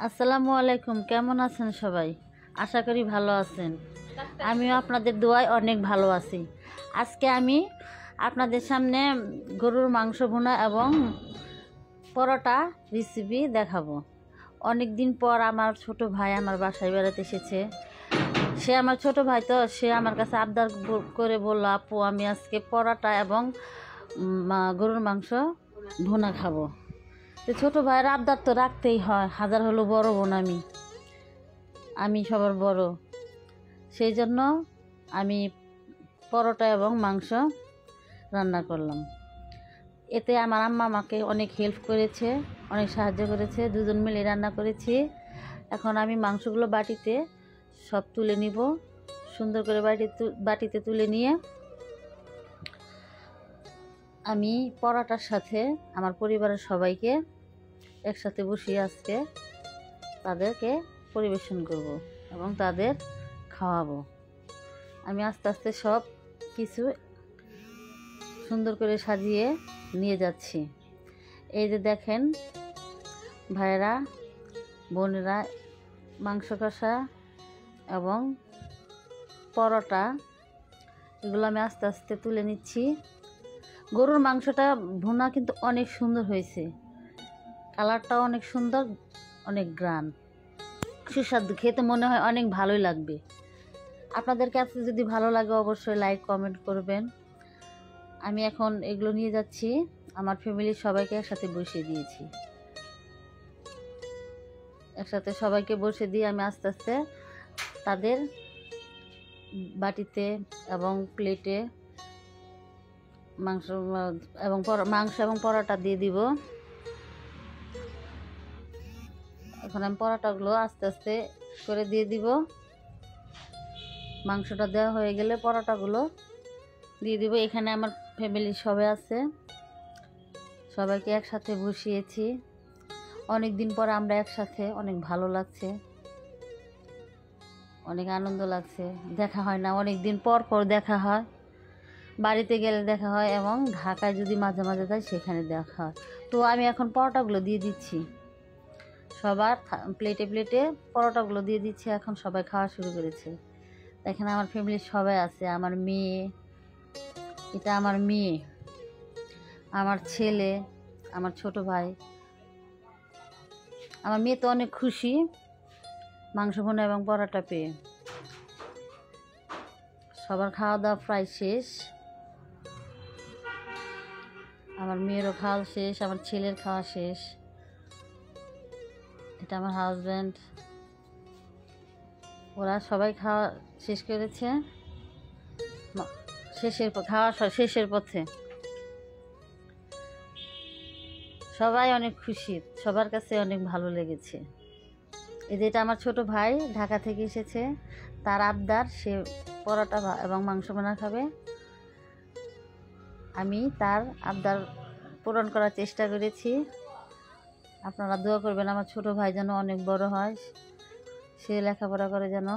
আসসালামু আলাইকুম। কেমন আছেন সবাই? আশা করি ভালো আছেন। আমিও আপনাদের দোয়ায় অনেক ভালো আছি। আজকে আমি আপনাদের সামনে গরুর মাংস ভুনা এবং পরোটা রেসিপি দেখাবো। অনেক দিন পর আমার ছোট ভাই আমার বাসায় বেড়াতে এসেছে। সে আমার ছোট ভাই, তো সে আমার কাছে আবদার করে বলল, আপু আমি আজকে পরোটা এবং গরুর মাংস ভুনা খাবো। তো ছোটো ভাইয়ের আবদার তো রাখতেই হয়, হাজার হলো বড় বোন আমি সবার বড়। সেই জন্য আমি পরোটা এবং মাংস রান্না করলাম। এতে আমার আম্মা আমাকে অনেক হেল্প করেছে, অনেক সাহায্য করেছে, দুজন মিলে রান্না করেছি। এখন আমি মাংসগুলো বাটিতে সব তুলে নিব। সুন্দর করে বাটিতে তুলে নিয়ে আমি পরোটার সাথে আমার পরিবারের সবাইকে একসাথে বসিয়ে আজকে তাদেরকে পরিবেশন করব এবং তাদের খাওয়াবো। আমি আস্তে আস্তে সব কিছু সুন্দর করে সাজিয়ে নিয়ে যাচ্ছি। এই যে দেখেন ভাইয়েরা বোনেরা, মাংস কষা এবং পরোটা এগুলো আমি আস্তে আস্তে তুলে নিচ্ছি। গরুর মাংসটা ভুনা কিন্তু অনেক সুন্দর হয়েছে, কালারটাও অনেক সুন্দর, অনেক গ্রান, সুস্বাদু, খেতে মনে হয় অনেক ভালোই লাগবে। আপনাদের কাছে যদি ভালো লাগে অবশ্যই লাইক কমেন্ট করবেন। আমি এখন এগুলো নিয়ে যাচ্ছি, আমার ফ্যামিলির সবাইকে একসাথে বসিয়ে দিয়েছি। একসাথে সবাইকে বসে দিয়ে আমি আস্তে আস্তে তাদের বাটিতে এবং প্লেটে মাংস এবং পরোটা দিয়ে দিব। এখন আমি পরোটাগুলো আস্তে আস্তে করে দিয়ে দিব। মাংসটা দেওয়া হয়ে গেলে পরোটাগুলো দিয়ে দিব। এখানে আমার ফ্যামিলির সবাই আছে, সবাইকে একসাথে বসিয়েছি। অনেক দিন পর আমরা একসাথে, অনেক ভালো লাগছে, অনেক আনন্দ লাগছে। দেখা হয় না, অনেক দিন পর পর দেখা হয়। বাড়িতে গেলে দেখা হয় এবং ঢাকায় যদি মাঝে মাঝে যাই সেখানে দেখা হয়। তো আমি এখন পরোটাগুলো দিয়ে দিচ্ছি, সবার প্লেটে প্লেটে পরোটাগুলো দিয়ে দিচ্ছি। এখন সবাই খাওয়া শুরু করেছে। দেখেন আমার ফ্যামিলির সবাই আছে, আমার মেয়ে, এটা আমার মেয়ে, আমার ছেলে, আমার ছোট ভাই। আমার মেয়ে তো অনেক খুশি মাংস ভুনা এবং পরোটা পেয়ে। সবার খাওয়া দাওয়া প্রায় শেষ, আমার মেয়েরও খাওয়া শেষ, আমার ছেলের খাওয়া শেষ। এটা আমার হাজব্যান্ড, ওরা সবাই খাওয়া শেষ করেছে। খাওয়া শেষের পথে সবাই অনেক খুশি, সবার কাছে অনেক ভালো লেগেছে। এই যে এটা আমার ছোট ভাই ঢাকা থেকে এসেছে, তার আবদার, সে পরোটা এবং মাংস ভুনা খাবে। আমি তার আবদার পূরণ করার চেষ্টা করেছি। আপনারা দোয়া করবেন আমার ছোট ভাই যেন অনেক বড় হয়, সে লেখাপড়া করে যেন